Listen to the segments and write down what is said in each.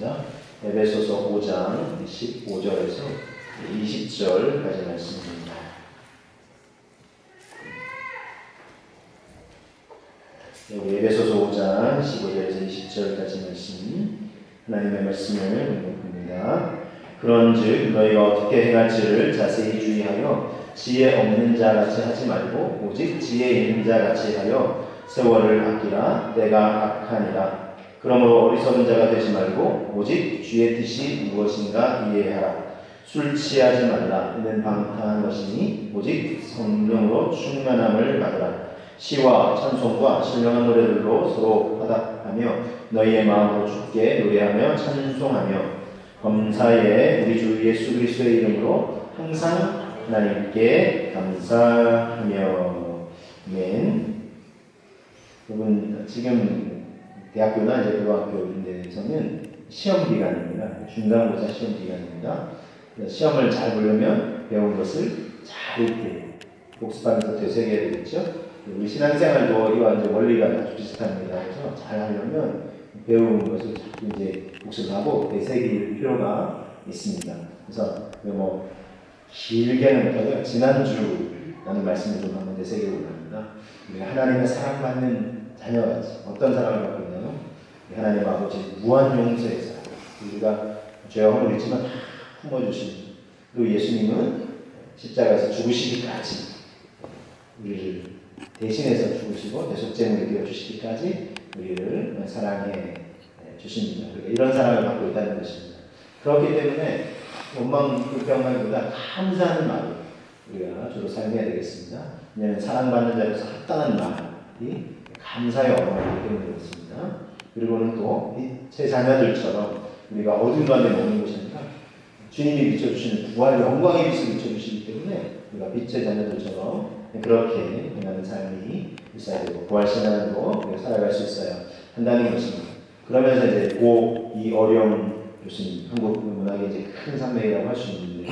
보겠습니다. 에베소서 5장 15절에서 20절까지 말씀입니다. 여기 에베소서 5장 15절에서 20절까지 말씀, 하나님의 말씀을 봅니다. 그런즉 너희가 어떻게 행할지를 자세히 주의하여 지혜 없는 자같이 하지 말고 오직 지혜 있는 자같이 하여 세월을 아끼라. 내가 악하니라. 그러므로 어리석은 자가 되지 말고 오직 주의 뜻이 무엇인가 이해하라. 술 취하지 말라. 이는 방탕한 것이니 오직 성령으로 충만함을 받으라. 시와 찬송과 신령한 노래들로 서로 화답하며 너희의 마음으로 주께 노래하며 찬송하며 범사에 우리 주 예수 그리스도의 이름으로 항상 하나님께 감사하며. 아멘. 여러분, 지금 대학교나 이제 고등학교 이런 데에서는 시험 기간입니다. 중간고사 시험 기간입니다. 시험을 잘 보려면 배운 것을 잘 이렇게 복습하면서 되새겨야 되겠죠. 우리 신앙생활도 이와 이제 원리가 아주 비슷합니다. 그래서 잘 하려면 배운 것을 자꾸 이제 복습하고 되새길 필요가 있습니다. 그래서 뭐 길게는 못하고요. 지난주라는 말씀을 좀 한번 되새겨보려 합니다. 우리가 하나님의 사랑받는 자녀같이 어떤 사랑을 받고 있나요? 하나님 아버지 무한 용서의 사랑. 우리가 죄와 허물을 있지만 다 품어주시는, 그리고 예수님은 십자가에서 죽으시기까지 우리를 대신해서 죽으시고 대속제물이 되어주시기까지 우리를 사랑해 주십니다. 그러니까 이런 사랑을 받고 있다는 것입니다. 그렇기 때문에 원망불평하기보다 감사하는 마음 우리가 주로 사용해야 되겠습니다. 왜냐하면 사랑받는 자로서 합당한 말이 감사의 언어이기 때문에 그렇습니다. 그리고는 또 제 자녀들처럼 우리가 어두운 가운데 머무는 것이 아니라 주님이 비춰주시는 부활 영광의 빛을 비춰주시기 때문에 우리가 빛의 자녀들처럼 그렇게 행하는 삶이 있어야 되고 부활신앙으로 우리가 살아갈 수 있어야 한다는 것입니다. 그러면서 이제 이 어려운 교수님, 한국 문학의 이제 큰 산맥이라고 할 수 있는데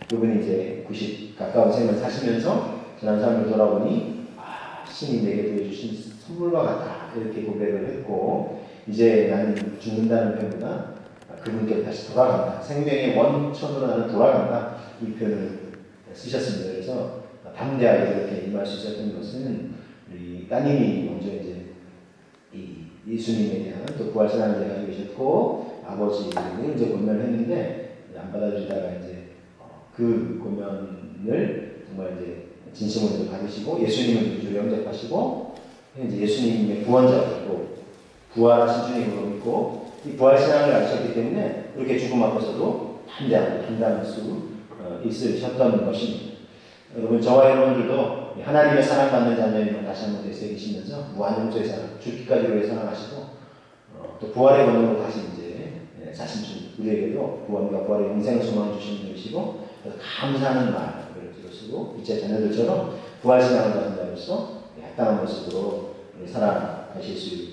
그분이 이제 90 가까운 생을 사시면서 지난 삶을 돌아보니 신이 내게 보여주신 선물과 같다 이렇게 고백을 했고, 이제 나는 죽는다는 표현보다 그분께 다시 돌아간다, 생명의 원천으로 나는 돌아간다 이 표현을 쓰셨습니다. 그래서 담대하게 이렇게 임할 수 있었던 것은 우리 따님이 먼저 이제 이 예수님에 대한 또 부활신앙을 가지고 계셨고 아버지는 이제 권면을 했는데 안 받아주다가 이제 그 권면을 정말 이제 진심으로 받으시고 예수님을 주로 영접하시고 이제 예수님의 구원자로 부활하신 주님으로 믿고 이 부활신앙을 가지셨기 때문에 그렇게 죽음 앞에서도 담대하고 감당할 수 있으셨던 것입니다. 여러분, 저와 여러분들도 하나님의 사랑받는 자녀임을 다시 한번 되새기시면서 무한용서의 사랑, 죽기까지 우리를 사랑하시고 또 부활의 권능으로 다시 이제 자신 우리에게도 구원과 부활의 영생을 소망해 주시는 분이시고 감사하는 말을 들으시고 이제 자녀들처럼 부활신앙을 가진 자로서 합당한 모습으로 살아가실 수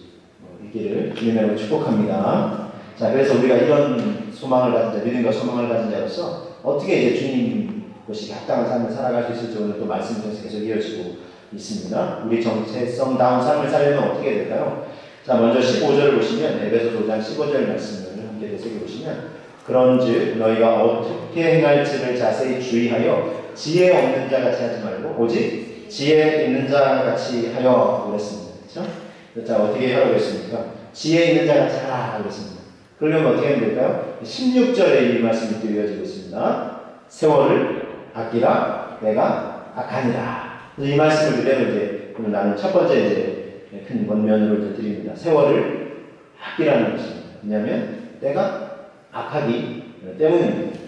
있기를 주님으로 축복합니다. 자, 그래서 우리가 이런 소망을 가진 자, 믿음과 소망을 가진 자로서 어떻게 이제 주님 것이 합당한 삶을 살아갈 수 있을지 오늘 또 말씀 통해서 계속 이어지고 있습니다. 우리 정체성다운 삶을 살려면 어떻게 될까요? 자, 먼저 15절을 보시면 에베소서 5장 15절 말씀을 함께 되새겨 보시면 그런즉 너희가 어떻게 행할지를 자세히 주의하여 지혜 없는 자같이 하지 말고 오직 지혜 있는 자같이 하여 그랬습니다. 그렇죠? 자, 어떻게 하라고 했습니까? 지혜 있는 자같이 하라 그랬습니다. 그러려면 어떻게 하면 될까요? 16절에 이 말씀이 또 이어지고 있습니다. 세월을 아끼라. 내가 악하니라. 이 말씀을 그대로 이제 오늘 나는 첫 번째 이제 큰 원면으로 이제 드립니다. 세월을 아끼라는 것입니다. 왜냐하면 때가 악하기 때문입니다.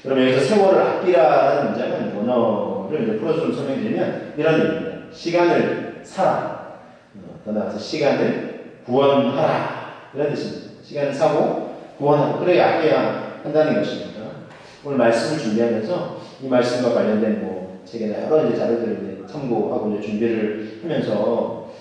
그럼 여기서 세월을 아끼라는 문장은 원어를 이제 풀어서 좀 설명드리면 이런 의미입니다. 시간을 사라. 더 나아가서 시간을 구원하라. 이런 뜻입니다. 시간을 사고 구원하고 그래야 아껴야 한다는 것입니다. 오늘 말씀을 준비하면서 이 말씀과 관련된 뭐 책이나 여러 이제 자료들을 이제 참고하고 이제 준비를 하면서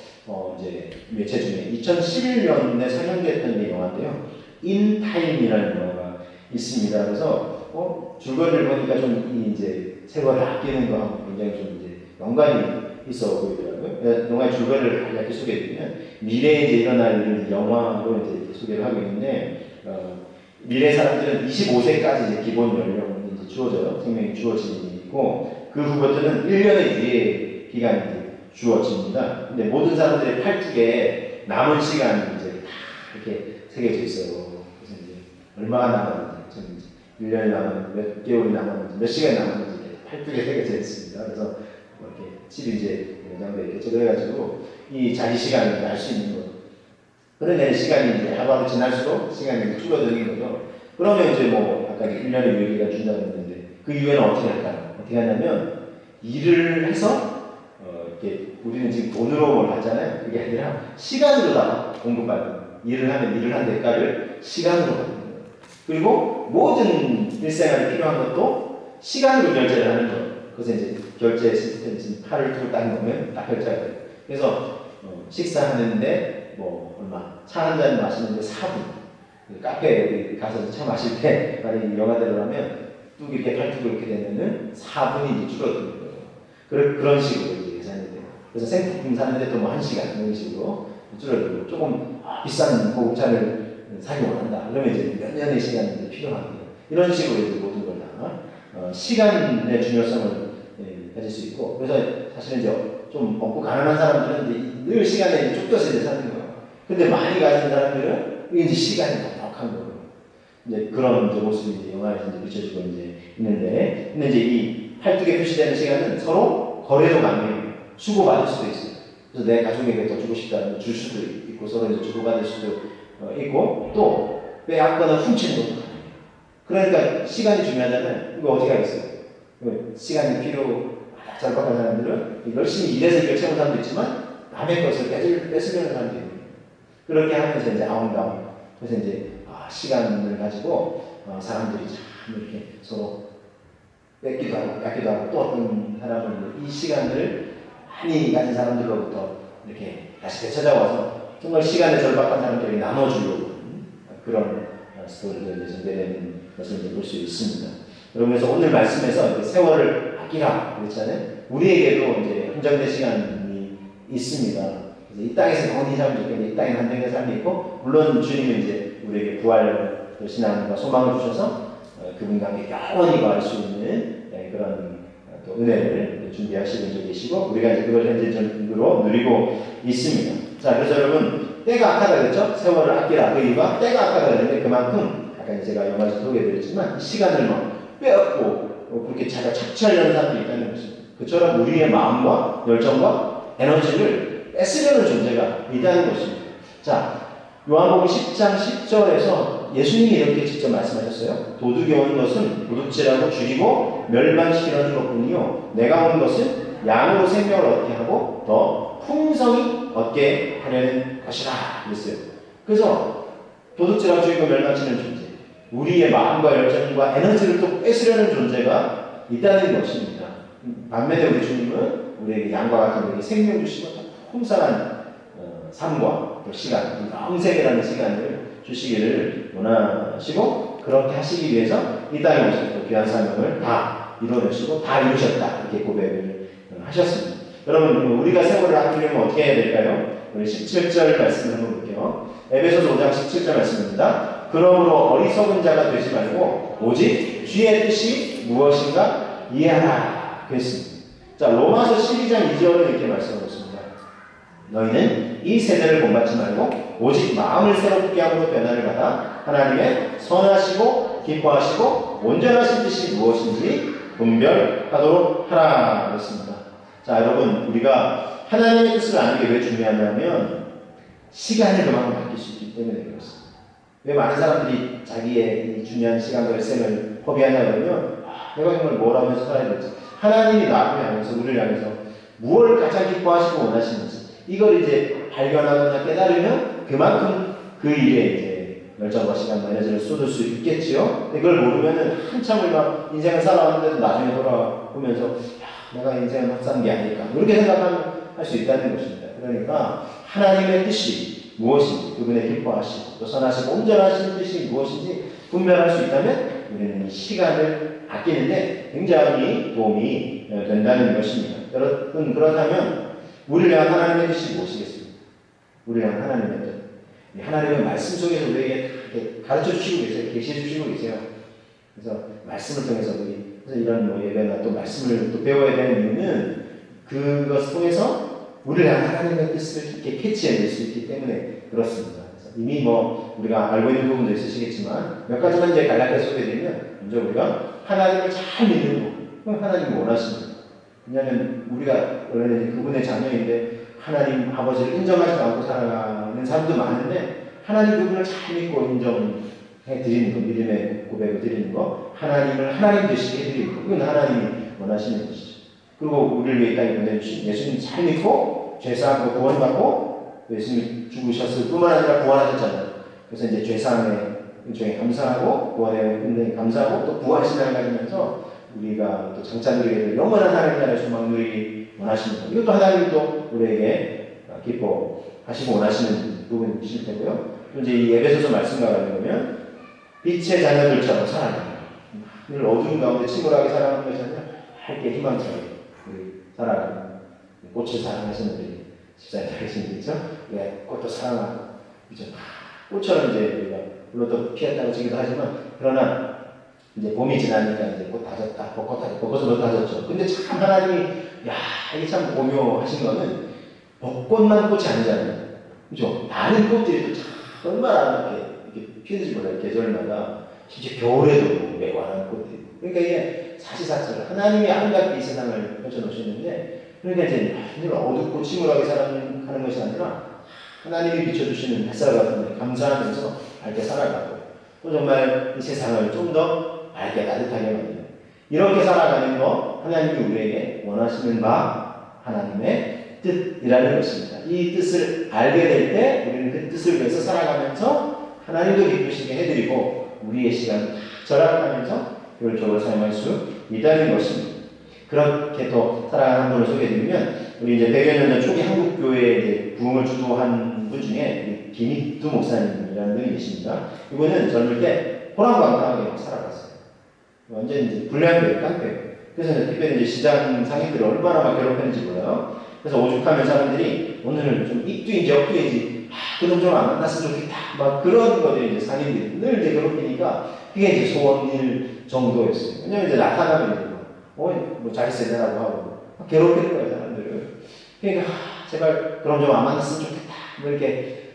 이제 매체 중에 2011년에 상영됐던 영화인데요. In Time이라는 영화가 있습니다. 그래서 줄거리를 보니까 좀 이제 세월을 아끼는 거하고 굉장히 좀 이제 연관이 있어 보이더라고요. 있더라고요. 영화의 줄거리를 간략히 소개해드리면 미래에 이제 일어날 일을 영화로 이제 소개를 하고 있는데 미래 사람들은 25세까지 이제 기본 연령이 이제 주어져요. 생명이 주어지고 그 후부터는 1년의 유예 기간이 주어집니다. 근데 모든 사람들의 팔뚝에 남은 시간이 이제 다 이렇게 새겨져 있어요. 그래서 이제 얼마나 남았는지, 1년이 남았는지, 몇 개월이 남았는지, 몇 시간이 남았는지 팔뚝에 새겨져 있습니다. 그래서 이렇게 칠이 이제 연장되어 있겠죠. 그래가지고 이 자기 시간을 알 수 있는 거예요. 그러면 시간이 이제 하루하루 지날수록 시간이 줄어드는 거죠. 그러면 이제 뭐 아까 1년의 유예기간 준다고 했는데 그 이후에는 어떻게 할까요? 어떻게 하냐면 일을 해서 이렇게 우리는 지금 돈으로 뭘 받잖아요. 그게 아니라 시간으로다가 공급받는 일을 하면 일을 한 대가를 시간으로 받는 거예요. 그리고 모든 일생활에 필요한 것도 시간으로 결제를 하는 거예요. 그래서 이제 결제 시스템 지금 팔을 두고 딱 넣으면 딱 결제가 돼요. 그래서 식사하는데 뭐 얼마 차 한 잔 마시는데 4분 카페에 가서 차 마실 때 만약에 영화대로 하면 뚝 이렇게 팔뚝 이렇게 되면은 4분이 이제 줄어드는 거예요. 그런 식으로 이제 계산이 돼요. 그래서 생필품 사는데 또 뭐 1시간 이런 식으로 줄어들고 조금 비싼 고급차를 사기 원한다. 그러면 이제 몇 년의 시간이 필요하고요. 이런 식으로 이제 모든 걸 다 시간의 중요성을 가질 수 있고 그래서 사실은 이제 좀 먹고 가난한 사람들은 이제 늘 시간에 이제 쫓겨서 이제 사는 거예요. 근데 많이 가진 사람들은 이제 시간이 넉넉한 거예요. 이제 그런 이제 모습이 이제 영화에서 이제 비춰지고 이제 있는데, 근데 이제 이 팔뚝에 표시되는 시간은 서로 거래도 가능해요. 주고받을 수도 있어요. 그래서 내 가족에게 더 주고 싶다면 줄 수도 있고, 서로 이제 주고받을 수도 있고, 또 빼앗거나 훔치는 것도 가능해요. 그러니까 시간이 중요하잖아요. 이거 어디가 있어요? 시간이 절박한 사람들은 열심히 일해서 이걸 채우는 사람도 있지만, 남의 것을 뺏으려는 사람도 있는 거예요. 그렇게 하면서 이제 아웅다웅. 그래서 이제 시간을 가지고 사람들이 참 이렇게 서로 뺏기도 하고 또 어떤 사람은 이 시간을 많이 가진 사람들로부터 이렇게 다시 되찾아와서 정말 시간에 절박한 사람들이 나눠주려고 그런 스토리를 전개되는 것을 볼 수 있습니다. 그러면서 오늘 말씀에서 세월을 아끼라 그랬잖아요. 우리에게도 이제 한정된 시간이 있습니다. 이 땅에서 영원히 사람도 있고, 이 땅에 한정된 사람이 있고, 물론 주님은 이제 우리에게 부활 신앙과 소망을 주셔서 그분과 함께 영원히 거할 수 있는 그런 또 은혜를 준비하시고 계시고, 우리가 이제 그걸 현재적으로 누리고 있습니다. 자, 그래서 여러분, 때가 악하다 그랬죠? 세월을 아끼라. 그 이유가 때가 악하다 그랬는데, 그만큼, 아까 제가 영화에서 소개해드렸지만, 시간을 빼앗고, 그렇게 자기가 착취하려는 사람들이 있다는 것입니다. 그처럼 우리의 마음과 열정과 에너지를 뺏으려는 존재가 있다는 것입니다. 자, 요한복음 10장 10절에서 예수님이 이렇게 직접 말씀하셨어요. 도둑이 온 것은 도둑질하고 죽이고 멸망시키려는 것뿐이요. 내가 온 것은 양으로 생명을 얻게 하고 더 풍성히 얻게 하려는 것이라 그랬어요. 그래서 도둑질하고 죽이고 멸망시키는 존재, 우리의 마음과 열정과 에너지를 또 뺏으려는 존재가 있다는 것입니다. 반면에 우리 주님은 우리에게 양과 같은 우리에게 생명 주시고 풍성한 삶과 또 시간, 영생이라는 시간을 주시기를 원하시고 그렇게 하시기 위해서 이 땅에 오셔서 귀한 사명을 다 이루어내시고 다 이루셨다 이렇게 고백을 하셨습니다. 여러분 우리가 세월을 아끼려면 어떻게 해야 될까요? 우리 17절 말씀을 한번 볼게요. 에베소서 5장 17절 말씀입니다. 그러므로 어리석은 자가 되지 말고 오직 주의 뜻이 무엇인가 이해하라 그랬습니다. 자, 로마서 12장 2절은 이렇게 말씀하고 있습니다. 너희는 이 세대를 본받지 말고 오직 마음을 새롭게 함으로 변화를 받아 하나님의 선하시고 기뻐하시고 온전하신 뜻이 무엇인지 분별하도록 하라 그랬습니다. 자, 여러분 우리가 하나님의 뜻을 아는 게 왜 중요하냐면 시간을 그만큼 아낄 수 있기 때문에 그렇습니다. 왜 많은 사람들이 자기의 이 중요한 시간과 일생을 허비하냐 그러면 내가 정말 뭘 하면서 살아야 될지 하나님이 나를 향해서 우리를 향해서 무엇을 가장 기뻐하시고 원하시는지 이걸 이제 발견하거나 깨달으면 그만큼 그 일에 이제 열정과 시간과 에너지를 쏟을 수 있겠지요. 이걸 모르면은 한참을 막 인생을 살아왔는데도 나중에 돌아보면서 야, 내가 인생을 막 산 게 아닐까 이렇게 생각할 수 있다는 것입니다. 그러니까 하나님의 뜻이 무엇인지 그분의 기뻐하시고 또 선하시고 온전하신 뜻이 무엇인지 분별할 수 있다면 우리는 이 시간을 아끼는데 굉장히 도움이 된다는 것입니다. 여러분 그렇다면 우리를 향한 하나님의 뜻이 무엇이겠습니까? 우리를 향한 하나님의 뜻. 하나님은 말씀 속에서 우리에게 가르쳐 주시고 계세요. 계시해 주시고 계세요. 그래서 말씀을 통해서 그래서 이런 뭐 예배나 또 말씀을 또 배워야 되는 이유는 그것 통해서 우리를 향한 하나님의 뜻을 이렇게 캐치해낼 수 있기 때문에 그렇습니다. 그래서 이미 뭐 우리가 알고 있는 부분도 있으시겠지만 몇 가지만 이제 간략하게 소개해드리면 먼저 우리가 하나님을 잘 믿는 거, 하나님이 원하십니다. 왜냐하면 우리가 원래는 그분의 자녀인데 하나님 아버지를 인정하지 않고 살아가는 사람도 많은데 하나님 그분을 잘 믿고 인정해 드리는 거, 믿음의 고백을 드리는 거, 하나님을 하나님 되시게 해드리는 거, 그건 하나님이 원하시는 것이죠. 그리고 우리를 위해 이 땅에 보내주신 예수님 잘 믿고 죄사하고 구원받고 예수님이 죽으셨을 뿐만 아니라 구원하셨잖아요. 그래서 이제 죄사함에 일종의 감사하고 구원에 은혜에 감사하고 또 부활신앙을 가지면서 우리가 또 장차 누리게 될 영원한 하나님 나라의 소망 누리기 원하십니다. 이것도 하나님이 또 우리에게 기뻐하시고 원하시는 부분이실 테고요. 또 이제 이 에베소서 말씀과 관련하면 빛의 자녀들처럼 살아가는 늘 어두운 가운데 침울하게 살아가는 것이 아니라 밝게 희망처럼 살아가는 꽃을 사랑하시는 우리 집사님 잘 계시겠죠? 왜 꽃도 사랑하고 그죠? 꽃처럼 이제 우리가 물론 또 피했다고 지기도 하지만 그러나 이제 봄이 지나니까 이제 꽃 다졌다, 벚꽃으로 다졌죠. 근데 참 하나님이 이게 참 오묘하신 거는 벚꽃만 꽃이 아니잖아요. 그죠? 많은 꽃들이 또 얼마나 이렇게 피는지 몰라요. 계절마다. 심지어 겨울에도 매관한 꽃들이. 그러니까 이게 사시사철 하나님이 아름답게 이 세상을 펼쳐놓으시는데 그러니까 이제 늘 어둡고 침울하게 살아가는 것이 아니라 하나님이 비춰주시는 햇살 같은 데 감사하면서 밝게 살아가고 또 정말 이 세상을 좀 더 밝게 따뜻하게 만드는 이렇게 살아가는 거 하나님이 우리에게 원하시는 바 하나님의 뜻이라는 것입니다. 이 뜻을 알게 될 때 우리는 그 뜻을 위해서 살아가면서 하나님도 기쁘시게 해드리고 우리의 시간을 절약하면서 효율적으로 사용할 수 있다는 것입니다. 그렇게 또 살아가는 분을 소개해드리면 우리 이제 100여 년 전 초기 한국교회에 부흥을 주도한 분 중에 김익두 목사님이라는 분이 계십니다. 이분은 젊을 때 호랑광탕하게 살아갔어요. 완전 이제 불량교회, 깡패예요. 그래서 특별히 이제 시장 상인들을 얼마나 막 괴롭혔는지 몰라요. 그래서 오죽하면 사람들이 오늘은 좀 입두인지 억두인지 그놈 좀 안 만났으면 좋겠다. 막 그런 것들이 이제 상인들이 늘 이제 괴롭히니까 그게 이제 소원일 정도였어요. 왜냐면 이제 나타나면 이제 뭐 잘 있어야 되라고 하고 괴롭히는 거예요, 사람들을. 그러니까 제발 그럼 좀 안 만났으면 좋겠다. 뭐 이렇게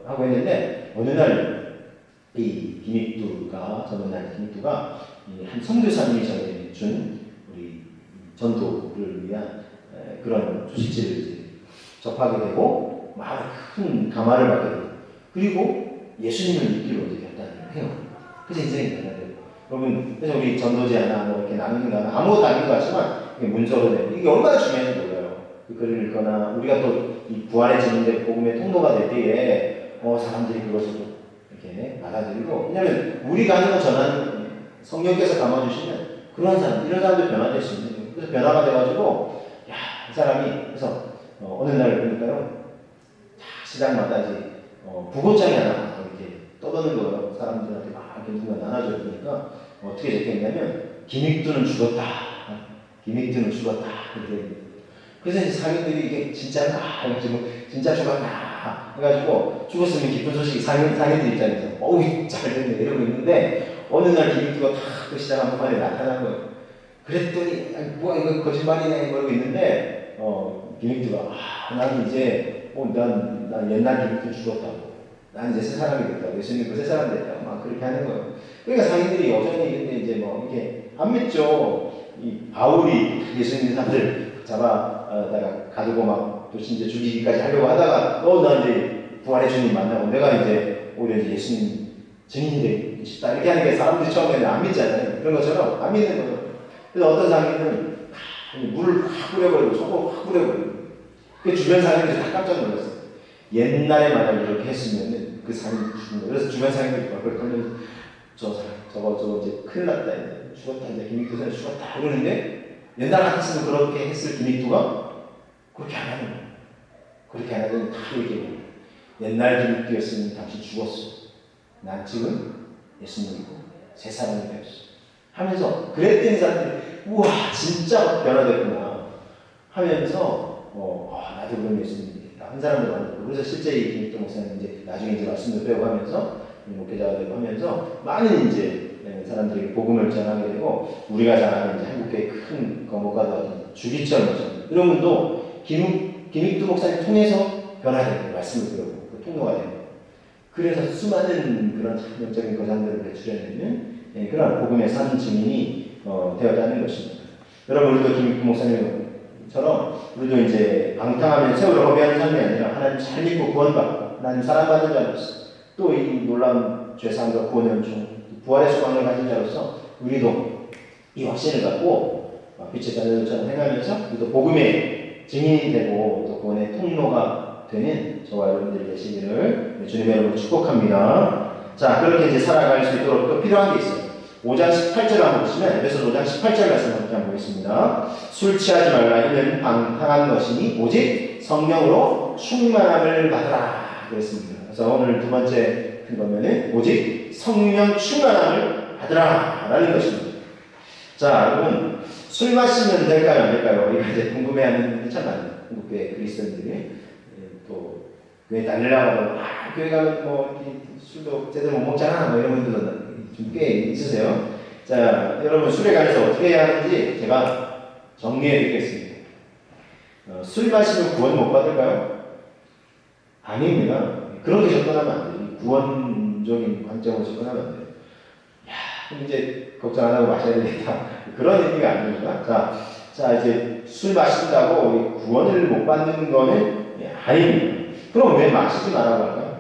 하고 있는데 어느 날 이 김익두가 한 선교사님이 저에게 준 우리 전도를 위한 그런 소식지를 접하게 되고 마음에 큰 감화를 받게 되고 그리고 예수님을 믿기로 이제 결단을 해요. 그래서 인생이 변화돼요. 여러분, 그래서 우리 전도제나 뭐 이렇게 나누는 거나 아무것도 아닌 것 같지만 이게 문서로 된 이게 얼마나 중요한지 몰라요. 그 글을 읽거나 우리가 또 이 부활의 진리인데 복음의 통로가 될 때에 사람들이 그것을 또 이렇게 받아들이고 왜냐하면 우리가 하는 건 전하는 성령께서 감아주시면 그런 사람, 이런 사람도 변화될 수 있는 거예요. 그래서 변화가 돼가지고 이 사람이 그래서 어느 날 보니까요 시장마다 이제 부고장이 하나 이렇게 떠도는 거예요. 사람들한테 막 이렇게 누가 나눠줘 보니까 어떻게 적혀있냐면 김익두는 죽었다. 김익두는 죽었다. 이렇게. 그래서 이제 상인들이 이게 진짜인가 해가지고 진짜 죽었다 해가지고 죽었으면 기쁜 소식이 상인들 입장에서 어우 잘 됐네 이러고 있는데 어느 날 김익두가 탁 그 시장 한복판에 나타난 거예요. 그랬더니 뭐야 이거 거짓말이네 이러고 있는데 김익두가 난 이제 난 옛날 김익두 죽었다고 난 이제 새 사람이 됐다고 예수님 새 사람이 됐다고 막 그렇게 하는 거예요. 그러니까 상인들이 여전히 근데 이제 뭐 이렇게 안 믿죠. 이 바울이 예수님 사람들 잡아다가 가두고 막 또 진짜 죽이기까지 하려고 하다가 나 이제 부활의 주님 만나고 내가 이제 오히려 이제 예수님 증인이 되고 싶다 이렇게 하는 게 사람들이 처음에는 안 믿잖아요. 그런 것처럼 안 믿는 거예요. 그래서 어떤 상인은 물을 확 뿌려버리고 소금을 확 뿌려버리고 그 주변 상인들이 다 깜짝 놀랐어요. 옛날에 만약 이렇게 했으면 그 상인이 죽는 거예요. 그래서 주변 상인들이 막 그러면서 저거 이제 큰일 났다 이제 죽었다 이제 김익두는 죽었다 그러는데 옛날 같았으면 그렇게 했을 김익두가 그렇게 안 하는 거예요. 그렇게 안 하더니 다 얘기해요. 옛날 김익두였으면 당신 죽었어. 난 지금 예수님 믿고 새 사람이 되었어. 하면서 그랬더니 사람들이 우와 진짜 변화됐구나 하면서 나도 그런 게 있습니다. 한 사람도 많고. 그래서 실제 이 김익도 목사님 이제 나중에 이제 말씀도 배우고 하면서, 목회자가 되고 하면서, 많은 이제 사람들에게 복음을 전하게 되고, 우리가 잘 아는 이제 한국교회 큰 거목과도 주기철 목사님, 이런 분도 김익도 목사님 통해서 변화되는 말씀을 배우고, 그 통로가 되고, 그래서 수많은 그런 영적인 거장들을 배출해내는 그런 복음의 산 증인이 되었다는 것입니다. 여러분, 우리도 김익도 목사님처럼 우리도 이제 방탕하면 세월을 허비하는 삶이 아니라 하나님 잘 믿고 구원받고 하나님 사랑받는 자로서 또 이 놀라운 죄상과 구원의 은총, 부활의 소망을 가진 자로서 우리도 이 확신을 갖고 빛의 자녀들처럼 행하면서 우리도 복음의 증인이 되고 또 구원의 통로가 되는 저와 여러분들이 되시기를 주님의 이름으로 축복합니다. 자, 그렇게 이제 살아갈 수 있도록 또 필요한 게 있어요. 5장 18절을 한번 보시면, 그래서 5장 18절 말씀 한번 보겠습니다. 술 취하지 말라. 이는 방탕한 것이니 오직 성령으로 충만함을 받으라. 그랬습니다. 그래서 오늘 두 번째 큰 거면은 오직 성령 충만함을 받으라. 라는 것입니다. 자, 여러분, 술 마시면 될까요? 안 될까요? 이거 이제 궁금해하는 분들이 참 많아요. 한국교회 그리스도인들이. 또, 교회 다니려고 하면, 교회 가면 술도 제대로 못 먹잖아. 이런 분들도 좀 꽤 있으세요. 자, 여러분, 술에 관해서 어떻게 해야 하는지 제가 정리해 드리겠습니다. 술 마시면 구원 못 받을까요? 아닙니다. 그렇게 접근하면 안 돼요. 구원적인 관점으로 접근하면 안 돼요. 그럼 이제 걱정 안 하고 마셔야 되겠다. 그런 의미가 아닙니다. 자, 이제 술 마신다고 구원을 못 받는 거는 아닙니다. 그럼 왜 마시지 말라고 할까요?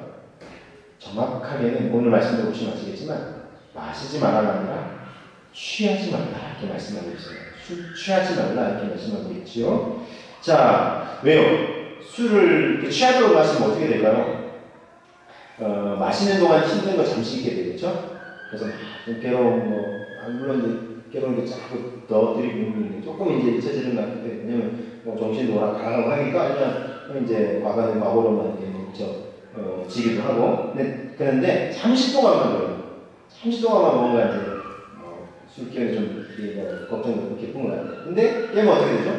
정확하게는 오늘 말씀도 보시면 아시겠지만, 마시지 말라가 아니라 취하지 말라 이렇게 말씀하고 있어요. 술 취하지 말라 이렇게 말씀하고 있지요. 자, 왜요? 술을 이렇게 취하도록 마시면 어떻게 될까요? 마시는 동안 힘든 거 잠시 있게 되겠죠? 그래서 좀 괴로운 물론 이제 괴로운 게 자꾸 넣어드리고 있는데 조금 이제 잊혀지는 것 같은데, 왜냐면 정신도 오락가락하고 하니까 그냥 이제 과거는 과거로만 지기도 하고. 그런데 잠시 동안만 그래요. 잠시 동안만 뭔가 이제 술기운이 좀 걱정도 깊은 것 같아요. 근데 깨면 어떻게 되죠?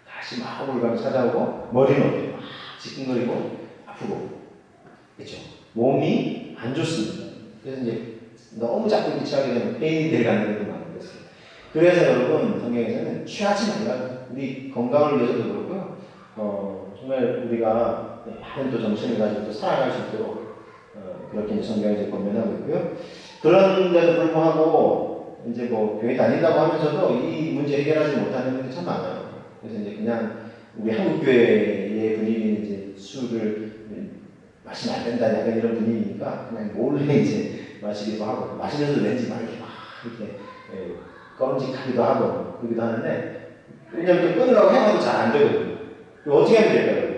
다시 막 우울감이 찾아오고 머리는 어때요? 막 지끈거리고 아프고, 그렇죠? 몸이 안 좋습니다. 그래서 이제 너무 자꾸 이렇게 취하게 되면 페인이 들어가는 경우가 많은 거예요. 그래서 여러분, 성경에서는 취하지 말라. 우리 건강을 위해서도 그렇고요. 정말 우리가 많은 또 정신을 가지고 또 살아갈 수 있도록 그렇게 이제 성경에 권면하고 있고요. 그런데도 불구하고 이제 교회 다닌다고 하면서도 이 문제 해결하지 못하는 분들이 참 많아요. 그래서 이제 그냥 우리 한국 교회의 분위기는 이제 술을 마시면 안 된다 약간 이런 분위기니까 그냥 몰래 이제 마시기도 하고, 마시면서 왠지 막 이렇게 꺼름직하기도 하고 그러기도 하는데, 왜냐면 또 끊으라고 해봐도 잘 안 되거든요. 어떻게 하면 될까요?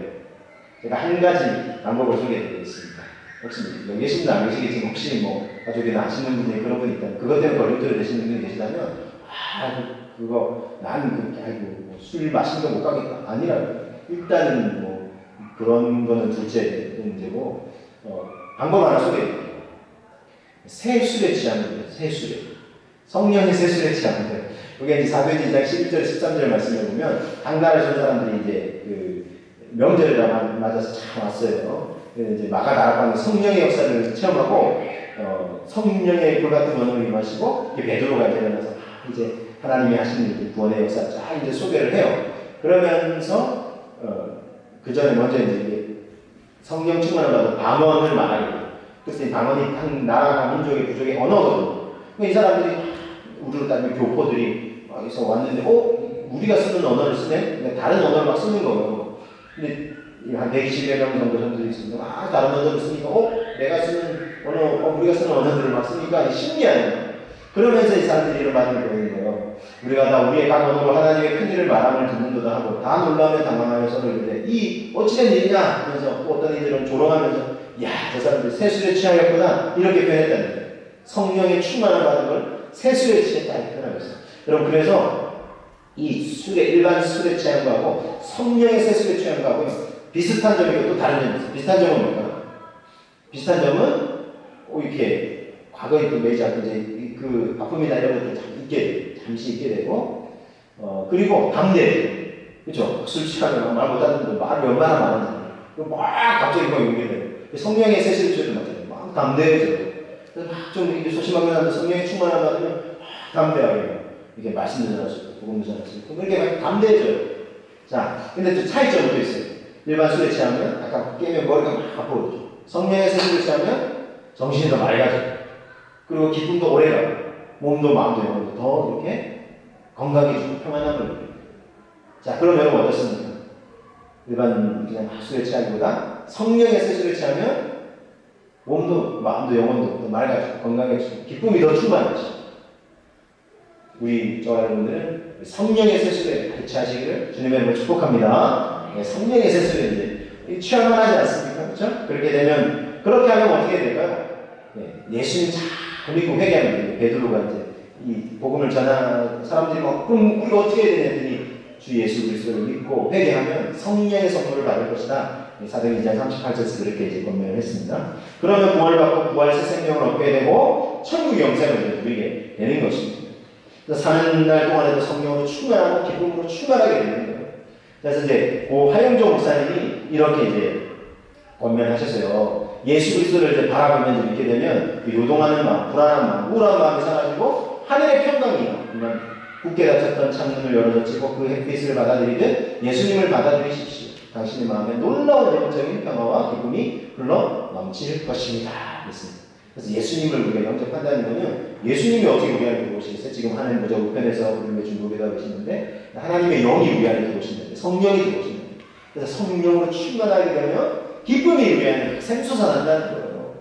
제가 한 가지 방법을 소개해드리겠습니다. 혹시 여기 계신 분 안 계시겠지만, 혹시 가족이나 아시는 분이 그런 분이 있다면, 그것 때문에 걸림돌이 되시는 분이 계시다면, 나는 술 마시는 거 못 가겠다. 아니라, 일단은 그런 거는 둘째 문제고, 방법 하나 소개해드릴게요. 새 술에 취하면 돼요. 새 술에. 성령의 새 술에 취하면 돼요. 그게 이제 사도행전 2장 11절, 13절 말씀을 보면, 당나라에서 사람들이 이제 명절에 맞아서 참 왔어요. 이제 마가다락방의 성령의 역사를 체험하고, 성령의 불같은 언어를 임하시고, 베드로가 일어나서 이제 하나님이 하시는 구원의 역사 쫙 이제 소개를 해요. 그러면서, 그 전에 먼저 이제 성령 충만을 받은 방언을 말하게 돼요. 그래서 이 방언이 각 나라가 민족의 부족의 언어거든요. 이 사람들이 우리로 따지면 교포들이 여기서 왔는데, 우리가 쓰는 언어를 쓰네? 다른 언어를 막 쓰는 거예요. 근데 한 120여 명 정도 사람들이 있습니다. 다른 언어를 쓰니까, 내가 쓰는 언어, 우리가 쓰는 언어들을 막 쓰니까 신기하네요. 그러면서 이 사람들이 이런 반응을 보이는 거예요. 우리가 다 우리의 각 언어로 하나님의 큰 일을 말함을 듣는도다 하고, 다 놀라며 당황하며 서로 이르되, 이 어찌된 일이냐? 하면서 또 어떤 이들은 조롱하면서, 저 사람들 새술에 취하였구나. 이렇게 표현했다는 거예요. 성령의 충만을 받은 걸 새술에 취했다. 이렇게 표현하고 있어요. 여러분, 그래서 이 일반 술에 취한 거하고 성령의 새술에 취한 거하고 비슷한 점이 있고 또 다른 점이 있어요. 비슷한 점은 뭘까요? 비슷한 점은 이렇게 과거에 또 매지 않고 이제 그 아픔이나 이런 것들 잠시 있게 되고, 그리고 담대해요. 그죠? 술 취하면 말 못하는데 말이 얼마나 많은지. 막 갑자기 막 용기를 내요. 성령의 세수를 취해도 마찬가지예요. 막 담대해져요. 그래서 막 좀 이렇게 소심하게 하는데 성령의 충만함을 받으면 막 담대하게 이게 말씀도 전하시고 복음도 전하시고 그렇게 막 담대해져요. 자, 근데 또 차이점은 또 있어요. 일반 술에 취하면 아까 깨면 머리가 막 아프거든요. 성령의 세수를 취하면 정신이 더 맑아져요. 그리고 기쁨도 오래가요. 몸도 마음도 영혼도 더 이렇게 건강해지고 평안함을 느껴요. 자, 그럼 여러분 어떻습니까? 일반 그냥 술에 취하기보다 성령의 세수를 취하면 몸도 마음도 영혼도 더 맑아지고 건강해지고 기쁨이 더 충만해지고 우리 저와 여러분들은 성령의 세수에 취하시기를 주님의 이름으로 축복합니다. 성령의 세수에 이제 취할만 하지 않습니까? 그렇죠? 그렇게 되면 그렇게 하면 어떻게 될까요? 예수님 잘 믿고 회개하면 돼요. 베드로가 이제 이 복음을 전하는 사람들이 막 그럼 우리가 어떻게 해야 되냐 했더니 주 예수 그리스도를 믿고 회개하면 성령의 선물을 받을 것이다. 사도행 2장 38절에서 그렇게 이제 권면을 했습니다. 그러면 구원을 받고 부활 새 생명을 얻게 되고 천국 영생을 누리게 되는 것입니다. 그래서 사는 날 동안에도 성령으로 충만하고 기쁨으로 충만하게 되는 거예요. 그래서 이제 고 하영조 목사님이 이렇게 이제 권면하셨어요. 예수 그리스도를 이제 바라보면서 믿게 되면 요동하는 마음, 불안한 마음, 우울한 마음이 사라지고 하늘의 평강이 굳게 닫혔던 창문을 열어젖히고 그 햇빛을 받아들이듯 예수님을 받아들이십시오. 당신의 마음에 놀라운 영적인 평화와 기쁨이 흘러 넘칠 것입니다. 그렇습니다. 그래서 예수님을 우리가 영접한다는 것은 예수님이 어떻게 우리 안에 들어오시겠어요? 지금 하나님 무적 우편에서 우리를 준비하고 계시는데 하나님의 영이 우리 안에 들어오시는데 성령이 들어오시는데 그래서 성령으로 충만하게 되면 기쁨이 우리 안에 샘솟아난다는 거예요.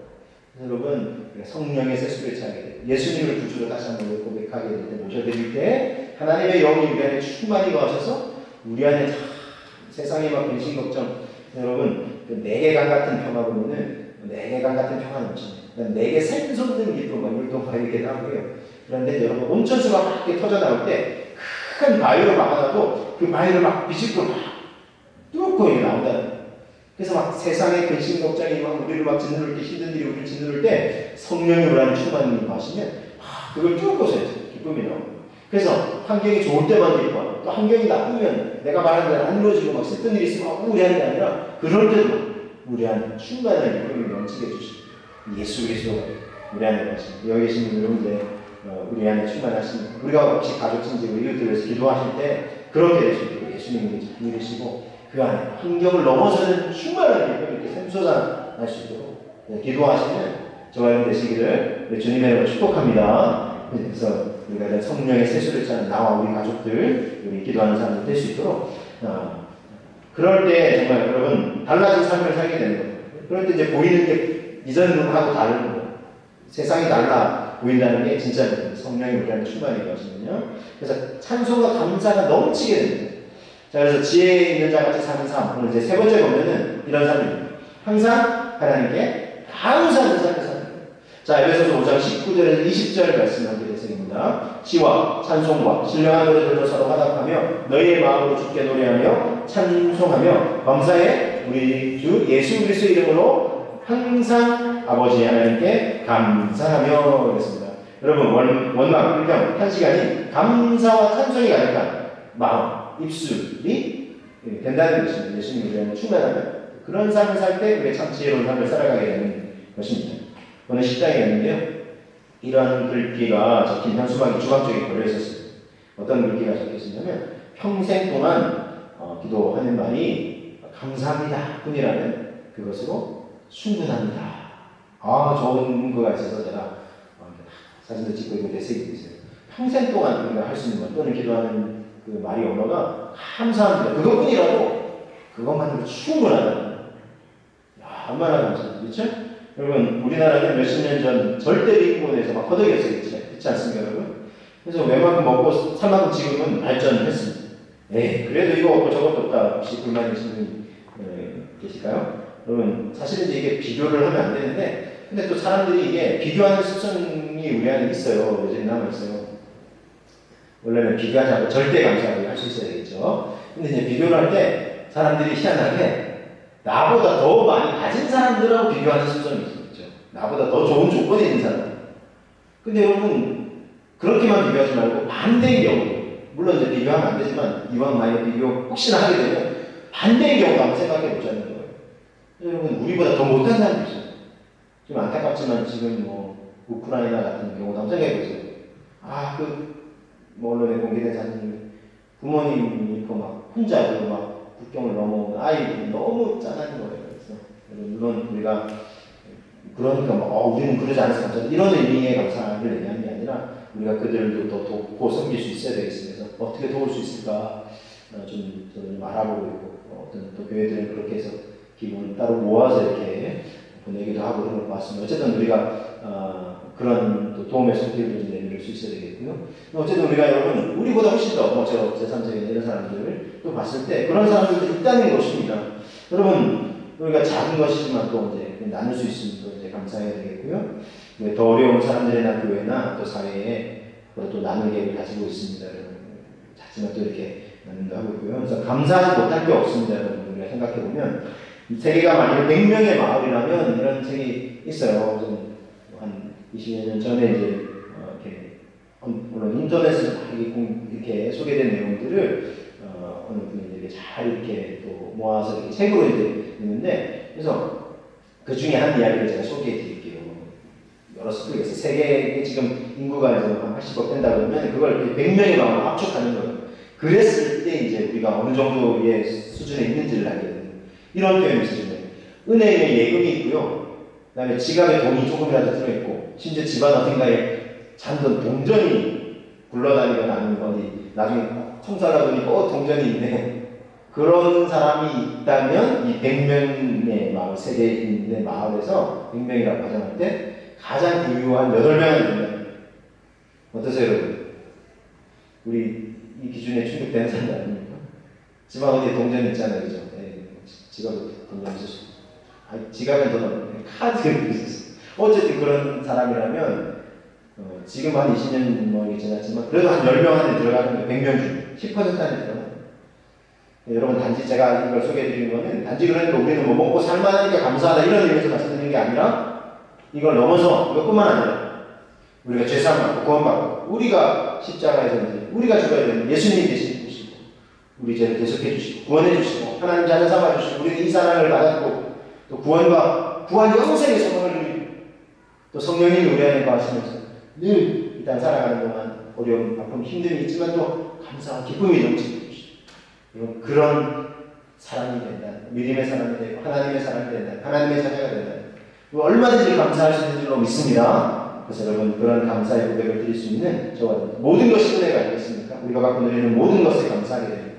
그래서 여러분 성령의 세수를 취하게 돼요. 예수님을 구주로 다시 한번 고백하게 될 때 모셔드릴 때 하나님의 영이 우리 안에 충만히 거하셔서 우리 안에 세상에 막 근심 걱정 여러분 그 내계강 같은 평화 보면은 내계강 같은 평화는 없습니다. 내게 샘솟는 기쁨과 율동과 이렇게 나오고요. 그런데 여러분 온천수가 막 이렇게 터져 나올 때 큰 바위로 막아놔도 그 바위를 막 비집고 막 뚫고 이렇게 나온다는 거예요. 그래서 막 세상의 근심 걱정이 막 우리를 막 짓누를 때 힘든 일이 우리를 짓누를 때 성령이 우리 안에 충만히 하시면 그걸 뚫고서 기쁨이 나옵니다. 그래서 환경이 좋을 때만 기뻐. 또 환경이 나쁘면 내가 말한 대로 안 이루어지고 막 슬픈 일이 있으면 우울해하는 게 아니라 그럴 때도 우리 안에 충만한 기쁨이 넘치게 해주십니다. 예수 그리스도가 우리 안에 가십니다. 여기 계신 여러분들 우리 안에 충만하십니다. 우리가 혹시 가족 친지고 이웃들을 위해서 기도하실 때 그렇게 되십니다. 예수님이 이루시고 그 안에 환경을 넘어서는 충만한 기쁨이 이렇게 샘솟아날 수 있도록 기도하시면 저와 여러분 되시기를 주님의 이름으로 축복합니다. 그래서 우리가 성령의 세수를 취하는 나와 우리 가족들, 우리 기도하는 사람들 될 수 있도록 그럴 때 정말 여러분 달라진 삶을 살게 되는 거예요. 그럴 때 이제 보이는 게 이전하고 다른 거예요. 세상이 달라 보인다는 게 진짜 성령이 우리 안에 충만히 거시거든요. 그래서 찬송과 감사가 넘치게 됩니다. 자, 그래서 지혜 있는 자 같이 사는 삶. 오늘 이제 세 번째 보면은 이런 삶입니다. 항상 하나님께 감사하는 삶을 사는 거예요. 자, 에베소서 5장 19절에서 20절 말씀 함께 됐습니다. 시와 찬송과 신령한 노래들로 서로 화답하며 너희의 마음으로 주께 노래하며 찬송하며 감사해 우리 주 예수 그리스도의 이름으로 항상 아버지 하나님께 감사하며 그랬습니다. 여러분 원망, 불평, 한 시간이 감사와 찬송이 가득한 마음 입술이 된다는 것입니다. 예수님이 우리 안에 충만하면 그런 삶을 살 때 우리의 참 지혜로운 삶을 살아가게 되는 것입니다. 오늘 식당에 갔는데요. 이러한 글귀가 적힌 현수막이 주방쪽에 걸려 있었어요. 어떤 글귀가 적혀 있었냐면 평생 동안 기도하는 말이 감사합니다 뿐이라는 그것으로 충분합니다. 좋은 거가 있어서 제가 사진도 찍고 이거 메시지 있어요. 평생 동안 우리가 할 수 있는 것 또는 기도하는 그 말이 언어가 감사합니다. 그것뿐이라도 그것만으로 충분하다. 얼마나 감사합니다. 그렇죠? 여러분 우리나라는 몇십 년 전 절대 빈곤에서 막 허덕였어요. 그렇지 않습니까 여러분? 그래서 웬만큼 먹고 살만큼 지금은 발전을 했습니다. 그래도 이거 없고 저것도 없다. 혹시 불만이 계신 분이 계실까요? 여러분 사실은 이게 비교를 하면 안 되는데 근데 또 사람들이 이게 비교하는 습성이 우리 안에 있어요. 여전히 남아있어요. 원래는 비교하지 않고 절대 감사하게 할 수 있어야 되겠죠. 근데 이제 비교를 할 때 사람들이 희한하게 나보다 더 많이 가진 사람들하고 비교하는 습성이 있죠. 나보다 더 좋은 조건에 있는 사람. 근데 여러분 그렇게만 비교하지 말고 반대의 경우 물론 이제 비교하면 안 되지만 이왕 만약에 비교 혹시나 하게 되면 반대의 경우도 한번 생각해 보자는 거예요. 여러분 우리보다 더 못한 사람도 있어요. 좀 안타깝지만 지금 뭐 우크라이나 같은 경우도 한번 생각해 보세요. 뭐 언론에 공개된 사진 부모님이 막 혼자 막 국경을 넘어온 아이들이 너무 짠한 거예요. 그래서 물론 우리가 그러니까 우리는 그러지 않아서 감사하다 이런 의미의 감사를 얘기하는 게 아니라 우리가 그들도 더 돕고 섬길 수 있어야 되겠습니다. 그래서 어떻게 도울 수 있을까 저는 좀 알아보고 있고 어떤 또 교회들은 그렇게 해서 기금을 따로 모아서 이렇게 보내기도 하고 그런 걸 봤습니다. 어쨌든 우리가 그런 또 도움의 손길을 내밀 수 있어야 되겠고요. 어쨌든 우리가 여러분 우리보다 훨씬 더 저 제3세계 이런 사람들을 또 봤을 때 그런 사람들도 있다는 것입니다. 여러분 우리가 작은 것이지만 또 이제 나눌 수 있으면 또 이제 감사해야 되겠고요. 더 어려운 사람들이나 교회나 또 사회에 또 나눌 계획을 가지고 있습니다. 여러분. 작지만 또 이렇게 나눔도 하고 있고요. 그래서 감사하지 못할 게 없습니다. 여러분 우리가 생각해 보면 세계가 만약 100명의 마을이라면 이런 책이 있어요. 좀 한 20년 전에 이제 이렇게 물론 인터넷에서 이렇게 소개된 내용들을 어느 분이 이렇게 잘 이렇게 또 모아서 이렇게 책으로 이제 있는데 그래서 그 중에 한 이야기를 제가 소개해 드릴게요. 여러 스토리에서 세계에 지금 인구가 이제 한 80억 된다 그러면 그걸 100명의 마음을 압축하는 거예요. 그랬을 때 이제 우리가 어느 정도의 수준에 있는지를 알게 됩니다. 이런 표현이 있어요. 은행에 예금이 있고요. 그 다음에 지갑에 돈이 조금이라도 들어있고 심지어 집안 어딘가에 잔돈 동전이 굴러다니거나 아니면 어디 나중에 청소하다 보니까 동전이 있네. 그런 사람이 있다면 이 100명의 마을, 세계인의 마을에서 100명이라고 가정할 때 가장 부유한 8명이 된다. 어떠세요 여러분? 우리 이 기준에 충족되는 사람 아닙니까? 집안 어디에 동전이 있잖아요. 그죠? 지갑에 동전이 있을 수 있어요. 지갑에 돈 없는데 카드가 있었어요. 어쨌든 그런 사람이라면 지금 한 20년 뭐 지났지만 그래도 한 10명 안에 들어가는 게 100명 중 10% 안에 들어가요. 여러분 단지 제가 이걸 소개해드리는 거는 단지 그러니까 우리는 뭐 먹고 살만하니까 감사하다 이런 의미에서 말씀드리는 게 아니라 이걸 넘어서 이것뿐만 아니라 우리가 죄사함받고 구원받고 우리가 십자가에서 이제 우리가 죽어야 되는 예수님이 대신 주시고 우리 죄를 대속해 주시고 구원해 주시고 하나님 자녀 삼아 주시고 우리는 이 사랑을 받았고 또 구원과 부활 영생의 소망을 누리고 또 성령님이 우리 안에 거하시면서 늘 이 땅 살아가는 동안 어려움, 아픔, 힘듦이 있지만 또 감사와 기쁨이 넘치고 그런 사람이 된다. 믿음의 사람이 되고 하나님의 사람이 된다. 하나님의 자녀가 된다. 얼마든지 감사할 수 있는 줄로 믿습니다. 그래서 여러분 그런 감사의 고백을 드릴 수 있는 저와 모든 것이 은혜가 아니겠습니까? 우리가 갖고 누리는 모든 것에 감사하게 됩니다.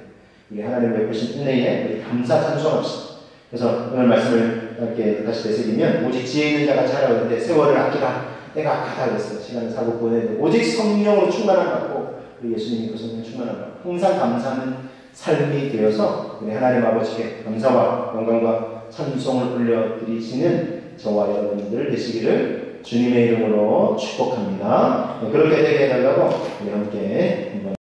우리 하나님 베푸신 은혜에 우리 감사 찬송합시다. 그래서 오늘 말씀을 이렇게 다시 되새기면 오직 지혜 있는 자가 자라오는데 세월을 아끼라 내가 악하다 그랬어요. 시간을 사고 보내는데 오직 성령으로 충만함 받고 우리 예수님이 그 성령 충만함 받고 항상 감사하는 삶이 되어서 우리 하나님 아버지께 감사와 영광과 찬송을 올려드리시는 저와 여러분들 되시기를 주님의 이름으로 축복합니다. 그렇게 되게 해달라고 우리 함께